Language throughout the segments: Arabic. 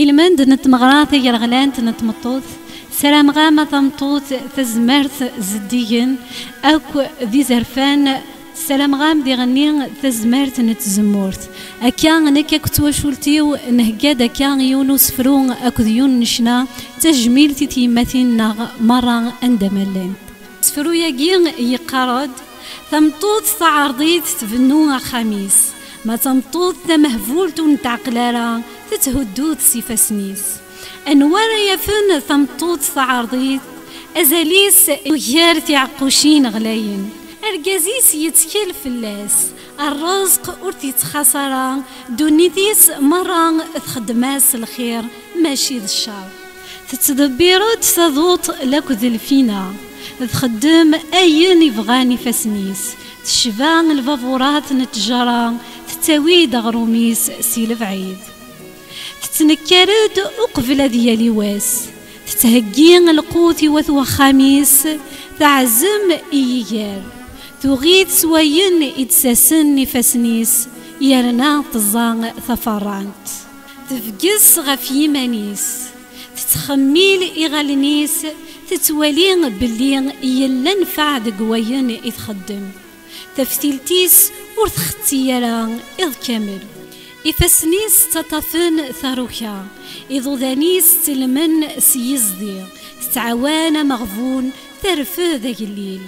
إلمند نتمغراثي يرغلان تنتمطوث سلام غامة تمطوث تزمرت زديين أكو ذي زرفان سلام غام دي غنين تزمرت نتزمورت أكان نكا كتواشولتيو نهجاد أكان يونس فرون أكو ذيون نشنا تجميلتي تيمتين نغ مرة أندمالين سفرو يجين يقارد تمطوث تعرضيت تفنوها خميس ما تمطوث تمهفولت ونتعقلارا تتهدوت سيفا سنيس أنوار يفن ثمطوط تعرضيت أزاليس وغير تعقوشين غلاين أرجازيس يتكل فلاس الرزق ورتي تخسران دونيتيس مرة تخدماس الخير ماشي ذا الشر تتدبيرات تضوط لك ذلفينا تخدم أين يبغاني فاسنيس تشفان الفافورات نتجرى تتاوي دغروميس سيلف عيد تتنكرد أقفل ديالي واس تتهجين القوت وثوى خميس تعزم إيجار تغيد سوين إتساسن نفسنيس يرنا تزان ثفرانت تفقس غفي منيس تتخميل إغالنيس تتولين بلين يلا نفع دقوين إتخدم تفتيلتيس ورثختيران إذ كامل إفسنيس تطفن ثاروكا إذو ذانيس تلمن سيزدي تتعوان مغفون ترفه ذاك الليل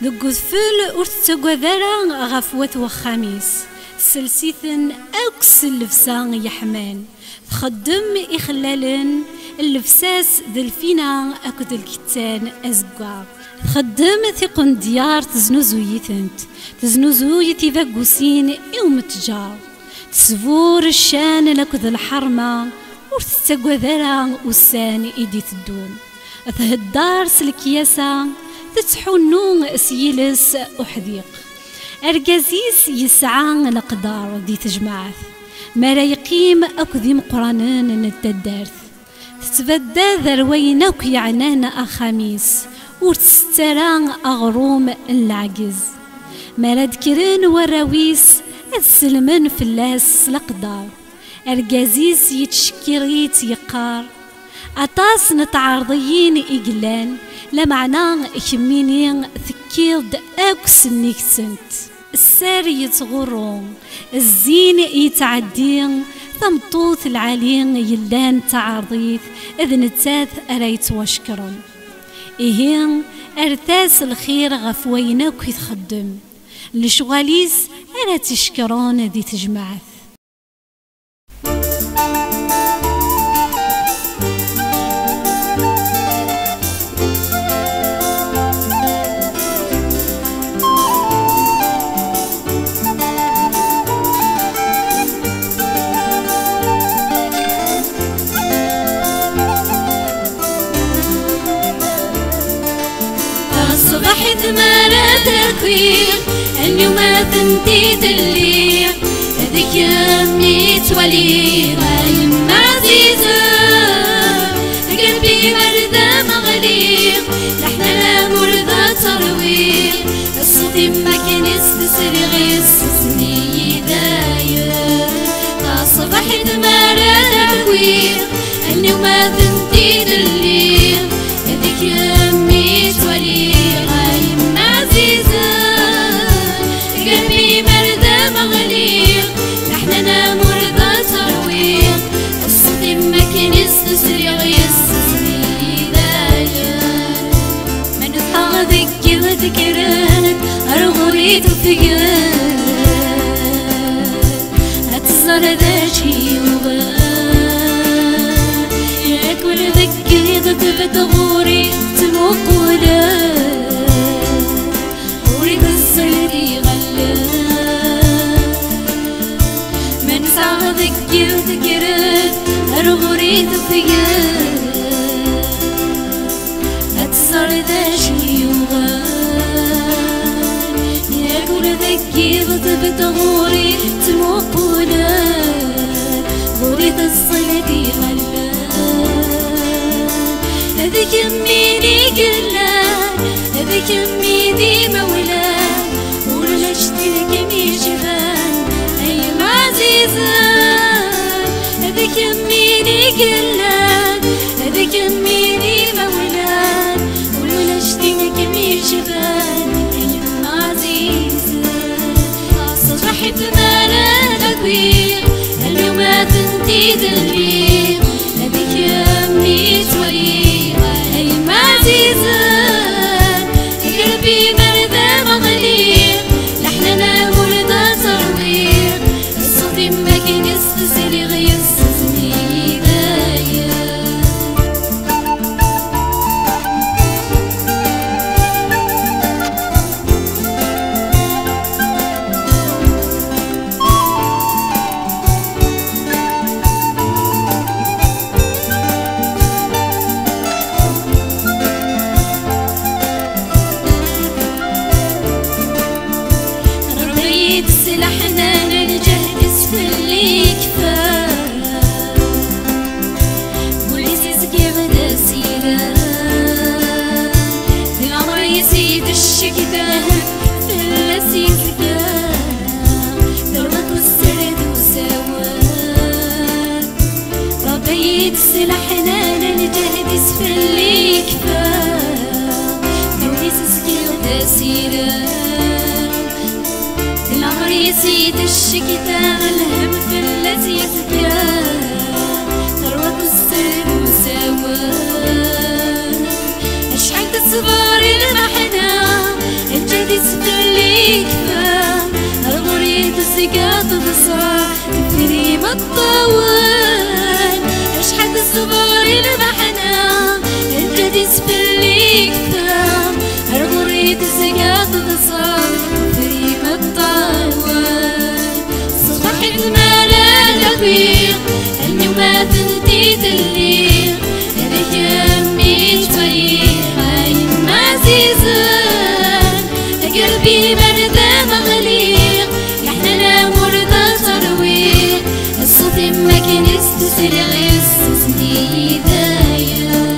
ذو قذفل ورتتقوذرا غفوة وخميس سلسيثن أوكس اللفسان يحمان تخدم إخلالن اللفساس ذلفينا أكد الكتان أزقار تخدم ثقن ديار تزنوزويثنت تزنوزويتي فاقوسين يوم تجار تسفور الشان لكذ الحرمة ورتتقوى ذرا وسان إيدي تدوم تهدار سلكياسا تتحنون سيلس أحديق أرجازيس يسعى الأقدار دي تجمعث ما لا يقيم أكذي مقرانين نتدارث تتبدى ذروينك يعنان أخاميس ورتستران أغروم العجز ما لا ذكرين وراويس السلمن فلاس الأقدار أرجازيس يتشكريت يقار أطاس نتعارضيين إقلان لمعنى كمينين ثكيد أكس النكسنت السار يتغرون الزين يتعدين ثمطوث العالين يلان تعارضيث إذ نتاث أريت واشكرون إهين أرتاس الخير غفوينك يتخدم لشغاليس أنا تشكرون ذي تجمعث صبحت ما تكوير اليوم ثنتي تلي هذيك يمي تولي غايم عزيزة قلبي مردة مغليق لحنا مرضى ترويق الصوتي ما كان يستسري غير سسني داير صبحت ما تكوير اليوم ثنتي تلي هذيك يمي تولي قلبي مرضى مغليق نحنا مرضى ترويق الصوت ما كان يستسري غيستسري داير من حاضك وذكرات أرغريت وفقات هتزر ذاتي وغات ياك ولذكي ضد بتغوري تموقولات وريد الصيدي من سعدك وذكرات أرغريت وفقات هتزر ذاتي وغات هذيك يميني قلان هذيك يميني مولان ولا اشترك مي جبان أي عزيزان هذيك يميني قلان هذيك يميني مولان ولا اشترك مي جبان أي عزيزان صبحت مالا نقوي اليوم تنتي دليل هذيك يمي تولي أي عزيزان قلبي مرضى مغليق لحننا مرضى ترويق الصوت ما كان يستسلي غيستسلي دايا سلاحنا ننجح نسفلي كفاية بوليسي سقي غدا سيرا في العمر يزيد الشكدان في اللسي سكان دربك والسرد وسواد ربيت سلاحنا ننجح نسفلي كفاية بوليسي سقي غدا سيرا العمر يزيد الشكتان الهم في الذي سكان ثروة السر وسواد أشحال الصبار المحنة الجديد سفلي كفان الغريب الزقاط بصار تفريم الطوال أشحال الصبار المحنة الجديد سفلي كفان الغريب الزقاط بصار تفريم الطوال صبحت مالا نقيق اليوم تنتي الليل هذيك يمي طريق هاي عزيزان قلبي مرضى مغليق لحننا مرضى ترويق الصوت ما كان يستسرع يستسني دايا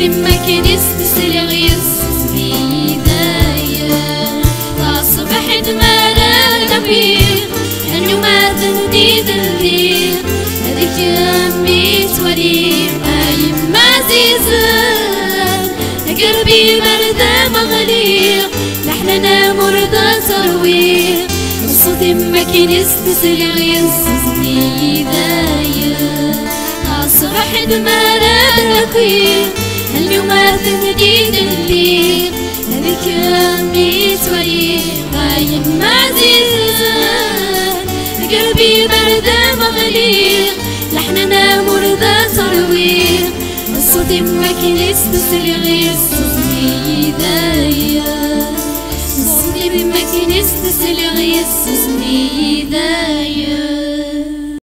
ما كان يستسرع يستسني دايا فأصبحت مالا نبيل اليوم تنتي الليل هذيك يمي تولي أيم عزيزان قلبي مرضى مغليق لحننا مرضى ترويق الصوت ما كان يستسرع يستسني دايا صباح دمارة ركوي اليوم تجديد الليل هذيك أمي توي غايم عزيزان قلبي برد مغليق لحننا مرضى ترويق الصوت ما كان يستسل غير صوتني دايا الصوت ما كان يستسل غير صوتني دايا